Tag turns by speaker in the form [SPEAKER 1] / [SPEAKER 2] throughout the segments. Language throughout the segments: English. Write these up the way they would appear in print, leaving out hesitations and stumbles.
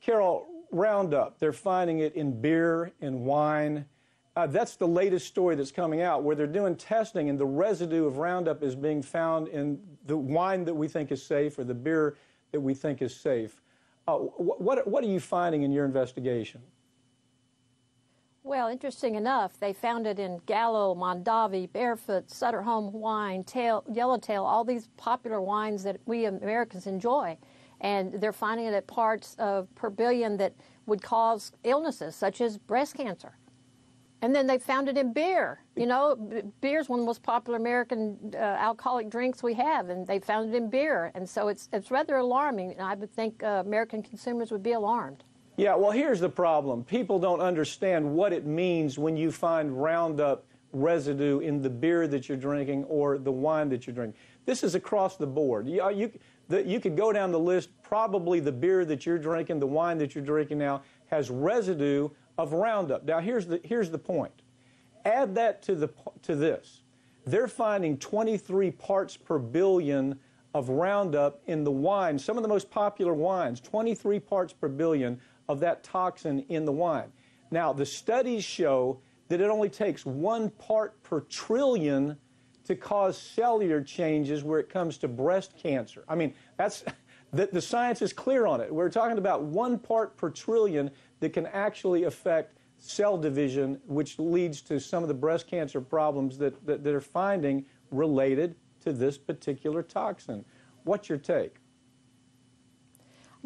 [SPEAKER 1] Carol, Roundup, they're finding it in beer, in wine. That's the latest story that's coming out, where they're doing testing and the residue of Roundup is being found in the wine that we think is safe or the beer that we think is safe. What are you finding in your investigation?
[SPEAKER 2] Well, interesting enough, they found it in Gallo, Mondavi, Barefoot, Sutter Home wine, Yellowtail, all these popular wines that we Americans enjoy. And they're finding it at parts per billion that would cause illnesses such as breast cancer. And then they found it in beer. You know, beer is one of the most popular American alcoholic drinks we have, and they found it in beer. And so it's rather alarming, and I would think American consumers would be alarmed.
[SPEAKER 1] Yeah, well, here's the problem. People don't understand what it means when you find Roundup residue in the beer that you're drinking or the wine that you're drinking. This is across the board. You could go down the list. Probably the beer that you're drinking, the wine that you're drinking now, has residue of Roundup. Now, here's the point. Add that to this. They're finding 23 parts per billion of Roundup in the wine. Some of the most popular wines, 23 parts per billion of that toxin in the wine. Now, the studies show that it only takes 1 part per trillion to cause cellular changes where it comes to breast cancer. I mean, the science is clear on it. We're talking about 1 part per trillion that can actually affect cell division, which leads to some of the breast cancer problems that they're finding related to this particular toxin. What's your take?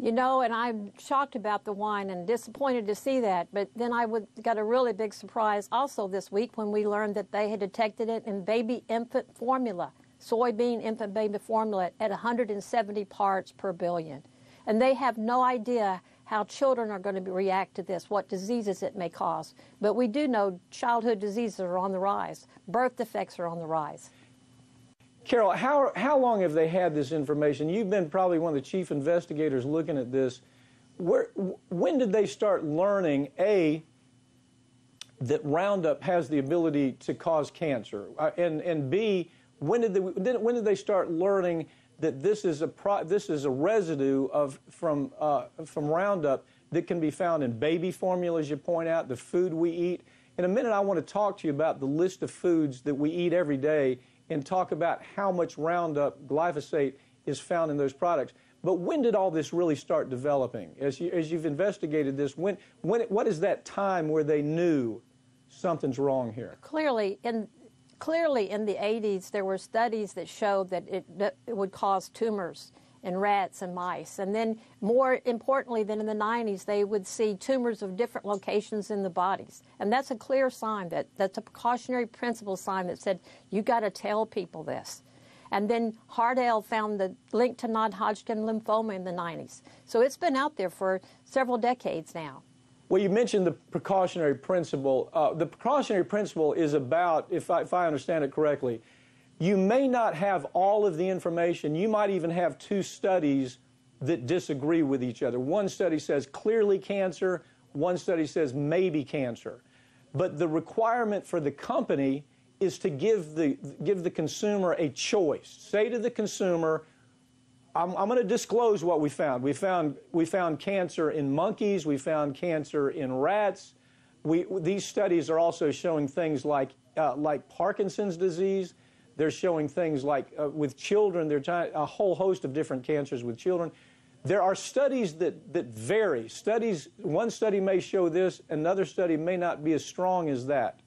[SPEAKER 2] You know, and I'm shocked about the wine and disappointed to see that. But then I got a really big surprise also this week when we learned that they had detected it in baby infant formula, soybean infant baby formula at 170 parts per billion. And they have no idea how children are going to react to this, what diseases it may cause. But we do know childhood diseases are on the rise. Birth defects are on the rise.
[SPEAKER 1] Carol, how long have they had this information? You've been probably one of the chief investigators looking at this. When did they start learning, A, that Roundup has the ability to cause cancer, and B, when did they start learning that this is a residue from Roundup that can be found in baby formula, as you point out, the food we eat? In a minute, I want to talk to you about the list of foods that we eat every day and talk about how much Roundup, glyphosate, is found in those products. But when did all this really start developing? As you've investigated this, what is that time where they knew something's wrong here?
[SPEAKER 2] Clearly in the 80s, there were studies that showed that it would cause tumors in rats and mice. And then more importantly than in the 90s, they would see tumors of different locations in the bodies. And that's a clear sign, that's a precautionary principle sign that said, you got to tell people this. And then Hardell found the link to non-Hodgkin lymphoma in the 90s. So it's been out there for several decades now.
[SPEAKER 1] Well, you mentioned the precautionary principle. The precautionary principle is about, if I understand it correctly, you may not have all of the information. You might even have 2 studies that disagree with each other. One study says clearly cancer. One study says maybe cancer. But the requirement for the company is to give the consumer a choice. Say to the consumer, I'm going to disclose what we found. We found cancer in monkeys. We found cancer in rats. These studies are also showing things like Parkinson's disease. They're showing things like with children. They're trying a whole host of different cancers with children. There are studies that vary. One study may show this, another study may not be as strong as that.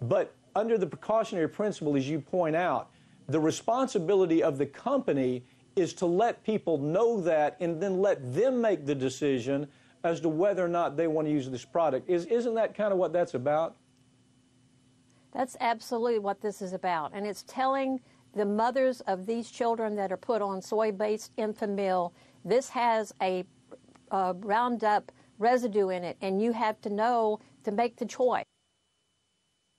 [SPEAKER 1] But under the precautionary principle, as you point out, the responsibility of the company is to let people know that and then let them make the decision as to whether or not they want to use this product. Isn't that kind of what that's about?
[SPEAKER 2] That's absolutely what this is about. And it's telling the mothers of these children that are put on soy-based infant meal, this has a Roundup residue in it, and you have to know to make the choice.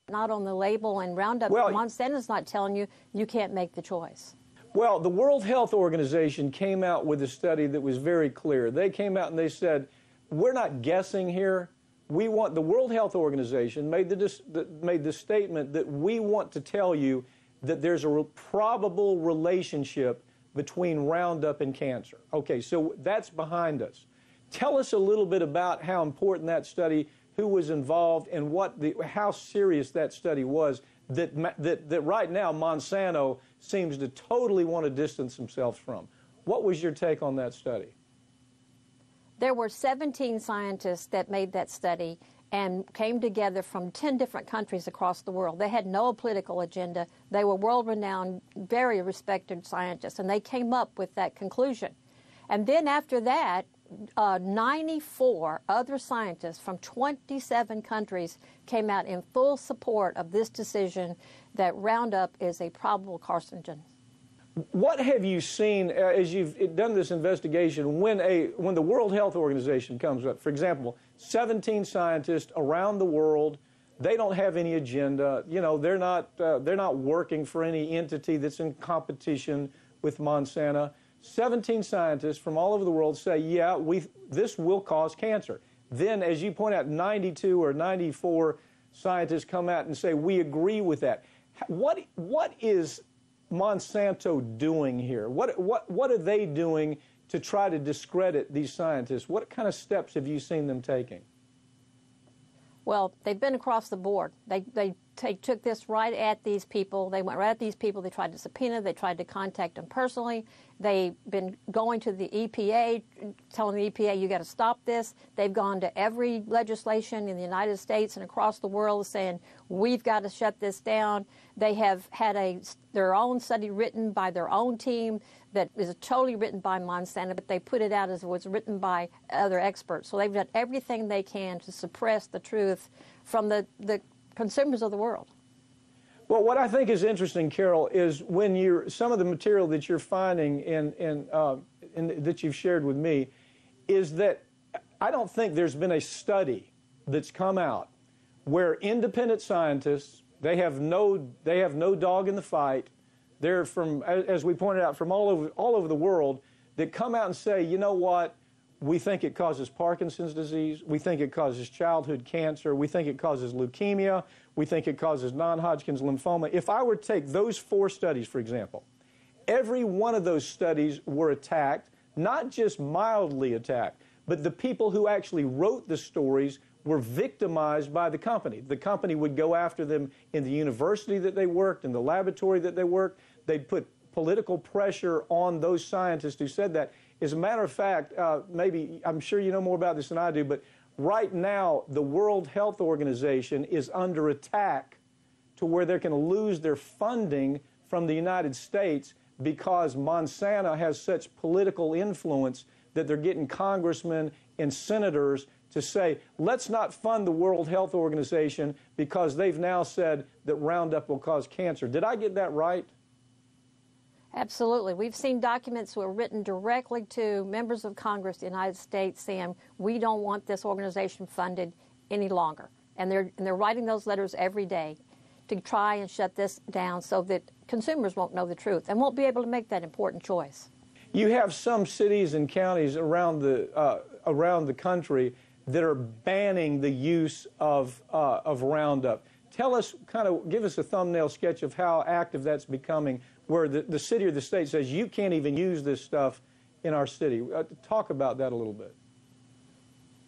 [SPEAKER 2] Not on the label, and Roundup, Monsanto's not telling you, you can't make the choice.
[SPEAKER 1] Well, the World Health Organization came out with a study that was very clear. They came out and they said, we're not guessing here. The World Health Organization made the statement that we want to tell you that there's a probable relationship between Roundup and cancer. Okay, so that's behind us. Tell us a little bit about how important that study, who was involved, and how serious that study was, that right now Monsanto seems to totally want to distance themselves from. What was your take on that study?
[SPEAKER 2] There were 17 scientists that made that study and came together from 10 different countries across the world. They had no political agenda. They were world-renowned, very respected scientists, and they came up with that conclusion. And then after that, 94 other scientists from 27 countries came out in full support of this decision that Roundup is a probable carcinogen.
[SPEAKER 1] What have you seen as you've done this investigation when the World Health Organization comes up? For example, 17 scientists around the world, they don't have any agenda. You know, they're not working for any entity that's in competition with Monsanto. 17 scientists from all over the world say, yeah, this will cause cancer. Then, as you point out, 92 or 94 scientists come out and say, we agree with that. What is Monsanto doing here? What are they doing to try to discredit these scientists? What kind of steps have you seen them taking?
[SPEAKER 2] Well, they've been across the board. They took this right at these people. They went right at these people. They tried to subpoena. They tried to contact them personally. They've been going to the EPA, telling the EPA, you got to stop this. They've gone to every legislation in the United States and across the world saying, we've got to shut this down. They have had their own study written by their own team that is totally written by Monsanto, but they put it out as it was written by other experts. So they've done everything they can to suppress the truth from the consumers of the world.
[SPEAKER 1] Well, what I think is interesting, Carol, is when some of the material that you're finding that you've shared with me, is that I don't think there's been a study that's come out where independent scientists, they have no dog in the fight. They're from, as we pointed out, from all over the world, that come out and say, you know what, we think it causes Parkinson's disease, we think it causes childhood cancer, we think it causes leukemia, we think it causes non-Hodgkin's lymphoma. If I were to take those 4 studies, for example, every one of those studies were attacked, not just mildly attacked, but the people who actually wrote the stories were victimized by the company. The company would go after them in the university that they worked, in the laboratory that they worked. They'd put political pressure on those scientists who said that. As a matter of fact, maybe, I'm sure you know more about this than I do, but right now the World Health Organization is under attack to where they're going to lose their funding from the United States because Monsanto has such political influence that they're getting congressmen and senators to say, let's not fund the World Health Organization because they've now said that Roundup will cause cancer. Did I get that right?
[SPEAKER 2] Absolutely. We've seen documents that were written directly to members of Congress of the United States saying, we don't want this organization funded any longer. And they're writing those letters every day to try and shut this down so that consumers won't know the truth and won't be able to make that important choice.
[SPEAKER 1] You have some cities and counties around the country that are banning the use of Roundup. Tell us, give us a thumbnail sketch of how active that's becoming, where the city or the state says, you can't even use this stuff in our city. Talk about that a little bit.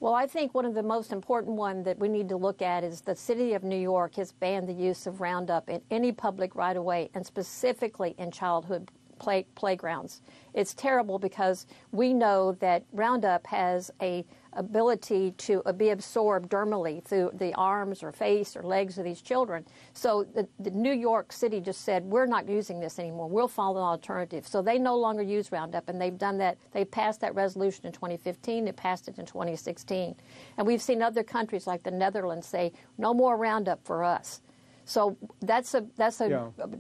[SPEAKER 2] Well, I think one of the most important one that we need to look at is the city of New York has banned the use of Roundup in any public right-of-way, and specifically in childhood playgrounds. It's terrible because we know that Roundup has a ability to be absorbed dermally through the arms or face or legs of these children. So the New York City just said, we're not using this anymore. We'll follow an alternative. So they no longer use Roundup, and they've done that. They passed that resolution in 2015. They passed it in 2016. And we've seen other countries like the Netherlands say, no more Roundup for us. So that's a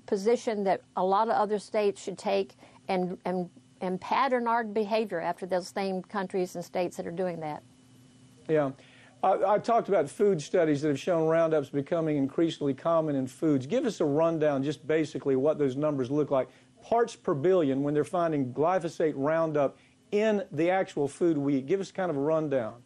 [SPEAKER 2] position that a lot of other states should take and pattern our behavior after those same countries and states that are doing that. Yeah.
[SPEAKER 1] I talked about food studies that have shown Roundup's becoming increasingly common in foods. Give us a rundown, just basically, what those numbers look like. Parts per billion when they're finding glyphosate Roundup in the actual food we eat. Give us kind of a rundown.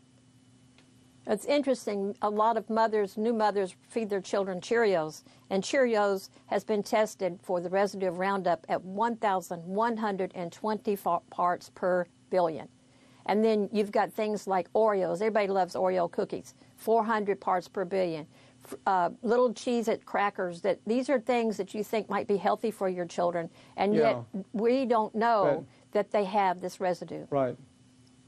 [SPEAKER 2] It's interesting. A lot of new mothers feed their children Cheerios, and Cheerios has been tested for the residue of Roundup at 1,120 parts per billion. And then you've got things like Oreos. Everybody loves Oreo cookies. 400 parts per billion. Little Cheez-It crackers. These are things that you think might be healthy for your children, and yet we don't know that they have this residue.
[SPEAKER 1] Right.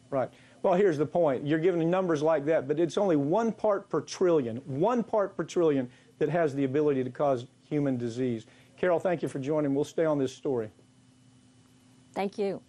[SPEAKER 1] Right. Well, here's the point. You're giving numbers like that, but it's only 1 part per trillion, 1 part per trillion that has the ability to cause human disease. Carol, thank you for joining. We'll stay on this story.
[SPEAKER 2] Thank you.